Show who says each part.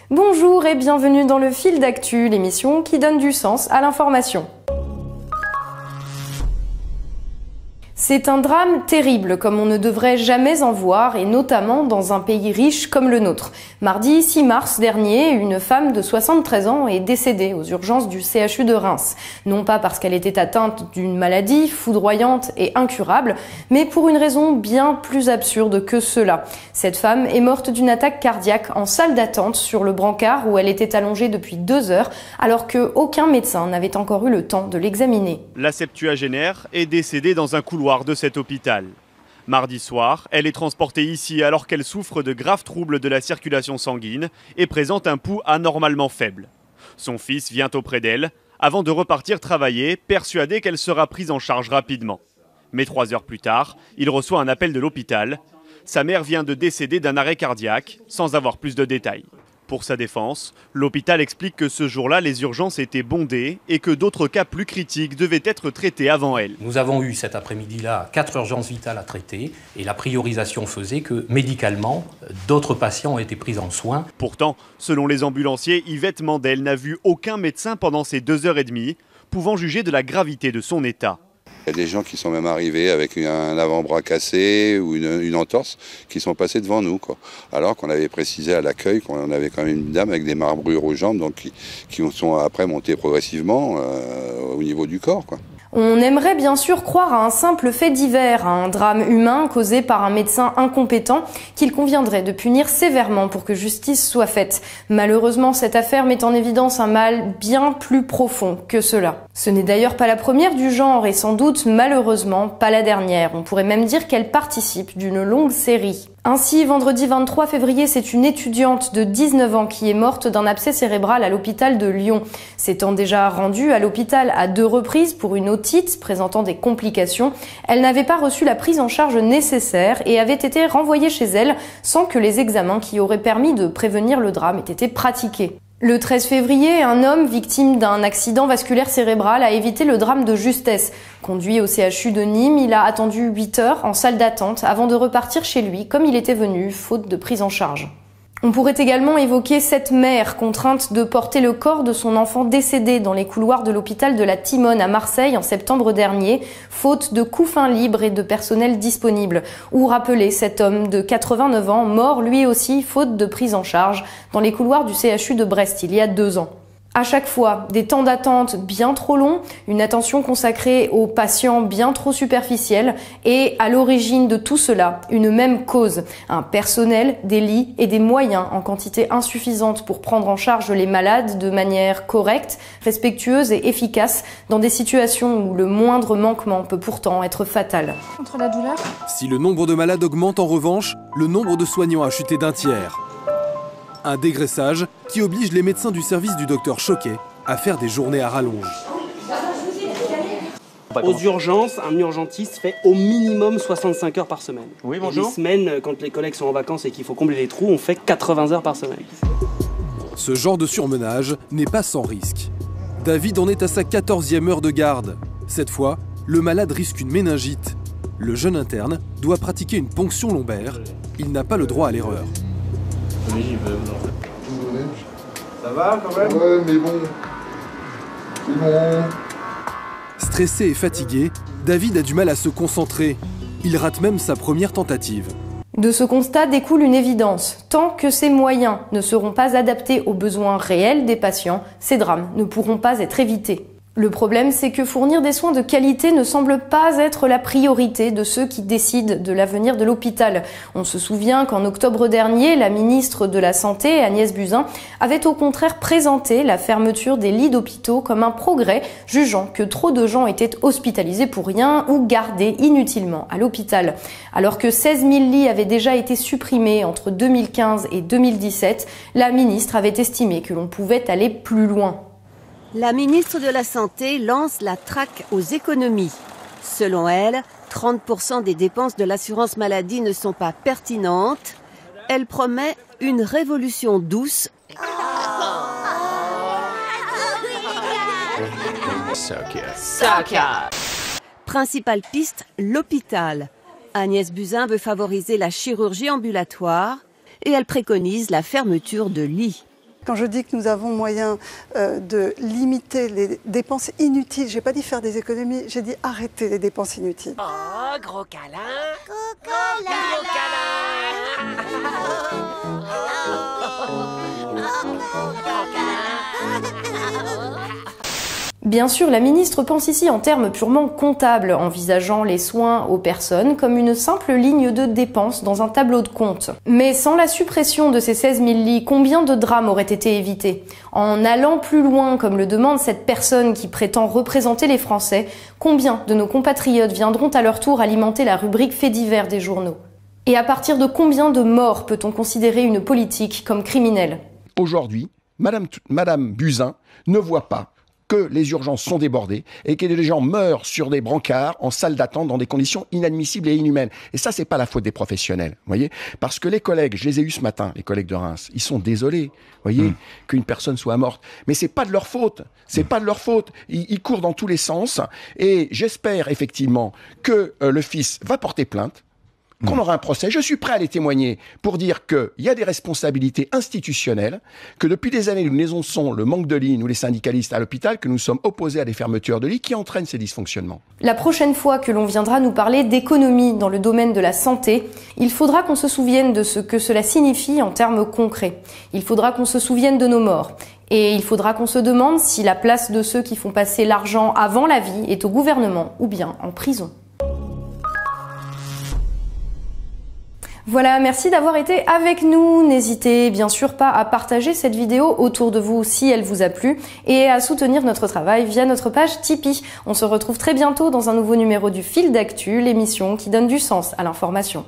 Speaker 1: Bonjour et bienvenue dans le Fil d'actu, l'émission qui donne du sens à l'information. C'est un drame terrible, comme on ne devrait jamais en voir, et notamment dans un pays riche comme le nôtre. Mardi 6 mars dernier, une femme de 73 ans est décédée aux urgences du CHU de Reims. Non pas parce qu'elle était atteinte d'une maladie foudroyante et incurable, mais pour une raison bien plus absurde que cela. Cette femme est morte d'une attaque cardiaque en salle d'attente sur le brancard où elle était allongée depuis 2 heures, alors qu'aucun médecin n'avait encore eu le temps de l'examiner.
Speaker 2: La septuagénaire est décédée dans un couloir de cet hôpital. Mardi soir, elle est transportée ici alors qu'elle souffre de graves troubles de la circulation sanguine et présente un pouls anormalement faible. Son fils vient auprès d'elle avant de repartir travailler, persuadé qu'elle sera prise en charge rapidement. Mais 3 heures plus tard, il reçoit un appel de l'hôpital. Sa mère vient de décéder d'un arrêt cardiaque, sans avoir plus de détails. Pour sa défense, l'hôpital explique que ce jour-là, les urgences étaient bondées et que d'autres cas plus critiques devaient être traités avant elle.
Speaker 3: Nous avons eu cet après-midi-là 4 urgences vitales à traiter et la priorisation faisait que, médicalement, d'autres patients ont été pris en soins.
Speaker 2: Pourtant, selon les ambulanciers, Yvette Mandel n'a vu aucun médecin pendant ces 2 heures et demie, pouvant juger de la gravité de son état.
Speaker 4: Il y a des gens qui sont même arrivés avec un avant-bras cassé ou une entorse qui sont passés devant nous, quoi. Alors qu'on avait précisé à l'accueil qu'on avait quand même une dame avec des marbrures aux jambes donc qui sont après montées progressivement au niveau du corps, quoi.
Speaker 1: On aimerait bien sûr croire à un simple fait divers, à un drame humain causé par un médecin incompétent qu'il conviendrait de punir sévèrement pour que justice soit faite. Malheureusement, cette affaire met en évidence un mal bien plus profond que cela. Ce n'est d'ailleurs pas la première du genre et sans doute malheureusement pas la dernière. On pourrait même dire qu'elle participe d'une longue série. Ainsi, vendredi 23 février, c'est une étudiante de 19 ans qui est morte d'un abcès cérébral à l'hôpital de Lyon. S'étant déjà rendue à l'hôpital à 2 reprises pour une otite présentant des complications, elle n'avait pas reçu la prise en charge nécessaire et avait été renvoyée chez elle sans que les examens qui auraient permis de prévenir le drame aient été pratiqués. Le 13 février, un homme victime d'un accident vasculaire cérébral a évité le drame de justesse. Conduit au CHU de Nîmes, il a attendu 8 heures en salle d'attente avant de repartir chez lui comme il était venu, faute de prise en charge. On pourrait également évoquer cette mère contrainte de porter le corps de son enfant décédé dans les couloirs de l'hôpital de la Timone à Marseille en septembre dernier, faute de couffins libres et de personnel disponible. Ou rappeler cet homme de 89 ans, mort lui aussi, faute de prise en charge, dans les couloirs du CHU de Brest il y a 2 ans. À chaque fois, des temps d'attente bien trop longs, une attention consacrée aux patients bien trop superficielle et à l'origine de tout cela, une même cause, un personnel, des lits et des moyens en quantité insuffisante pour prendre en charge les malades de manière correcte, respectueuse et efficace dans des situations où le moindre manquement peut pourtant être fatal.
Speaker 5: Contre la douleur ?
Speaker 6: Si le nombre de malades augmente en revanche, le nombre de soignants a chuté d'1 tiers. Un dégraissage qui oblige les médecins du service du docteur Choquet à faire des journées à rallonge.
Speaker 7: Aux urgences, un urgentiste fait au minimum 65 heures par semaine. Oui, bonjour. Et les semaines, quand les collègues sont en vacances et qu'il faut combler les trous, on fait 80 heures par semaine.
Speaker 6: Ce genre de surmenage n'est pas sans risque. David en est à sa 14e heure de garde. Cette fois, le malade risque une méningite. Le jeune interne doit pratiquer une ponction lombaire. Il n'a pas le droit à l'erreur.
Speaker 8: Oui, j'y vais. Ça va quand même? Ouais, mais bon. C'est bon.
Speaker 6: Stressé et fatigué, David a du mal à se concentrer. Il rate même sa première tentative.
Speaker 1: De ce constat découle une évidence. Tant que ces moyens ne seront pas adaptés aux besoins réels des patients, ces drames ne pourront pas être évités. Le problème, c'est que fournir des soins de qualité ne semble pas être la priorité de ceux qui décident de l'avenir de l'hôpital. On se souvient qu'en octobre dernier, la ministre de la Santé, Agnès Buzyn, avait au contraire présenté la fermeture des lits d'hôpitaux comme un progrès, jugeant que trop de gens étaient hospitalisés pour rien ou gardés inutilement à l'hôpital. Alors que 16 000 lits avaient déjà été supprimés entre 2015 et 2017, la ministre avait estimé que l'on pouvait aller plus loin.
Speaker 9: La ministre de la Santé lance la traque aux économies. Selon elle, 30% des dépenses de l'assurance maladie ne sont pas pertinentes. Elle promet une révolution douce. Principale piste, l'hôpital. Agnès Buzyn veut favoriser la chirurgie ambulatoire et elle préconise la fermeture de lits.
Speaker 5: Quand je dis que nous avons moyen de limiter les dépenses inutiles, j'ai pas dit faire des économies, j'ai dit arrêter les dépenses inutiles.
Speaker 10: Oh, gros câlin. Gros câlin.
Speaker 1: Bien sûr, la ministre pense ici en termes purement comptables, envisageant les soins aux personnes comme une simple ligne de dépenses dans un tableau de compte. Mais sans la suppression de ces 16 000 lits, combien de drames auraient été évités? En allant plus loin, comme le demande cette personne qui prétend représenter les Français, combien de nos compatriotes viendront à leur tour alimenter la rubrique faits divers des journaux? Et à partir de combien de morts peut-on considérer une politique comme criminelle?
Speaker 11: Aujourd'hui, Madame Buzyn ne voit pas que les urgences sont débordées et que les gens meurent sur des brancards en salle d'attente dans des conditions inadmissibles et inhumaines. Et ça, c'est pas la faute des professionnels, voyez, parce que les collègues, je les ai eus ce matin, les collègues de Reims, ils sont désolés, voyez, qu'une personne soit morte. Mais c'est pas de leur faute, c'est pas de leur faute. Ils courent dans tous les sens et j'espère effectivement que le fils va porter plainte, qu'on aura un procès. Je suis prêt à les témoigner pour dire qu'il y a des responsabilités institutionnelles, que depuis des années, nous dénonçons le manque de lits, nous les syndicalistes à l'hôpital, que nous sommes opposés à des fermetures de lits qui entraînent ces dysfonctionnements.
Speaker 1: La prochaine fois que l'on viendra nous parler d'économie dans le domaine de la santé, il faudra qu'on se souvienne de ce que cela signifie en termes concrets. Il faudra qu'on se souvienne de nos morts. Et il faudra qu'on se demande si la place de ceux qui font passer l'argent avant la vie est au gouvernement ou bien en prison. Voilà, merci d'avoir été avec nous. N'hésitez bien sûr pas à partager cette vidéo autour de vous si elle vous a plu et à soutenir notre travail via notre page Tipeee. On se retrouve très bientôt dans un nouveau numéro du Fil d'actu, l'émission qui donne du sens à l'information.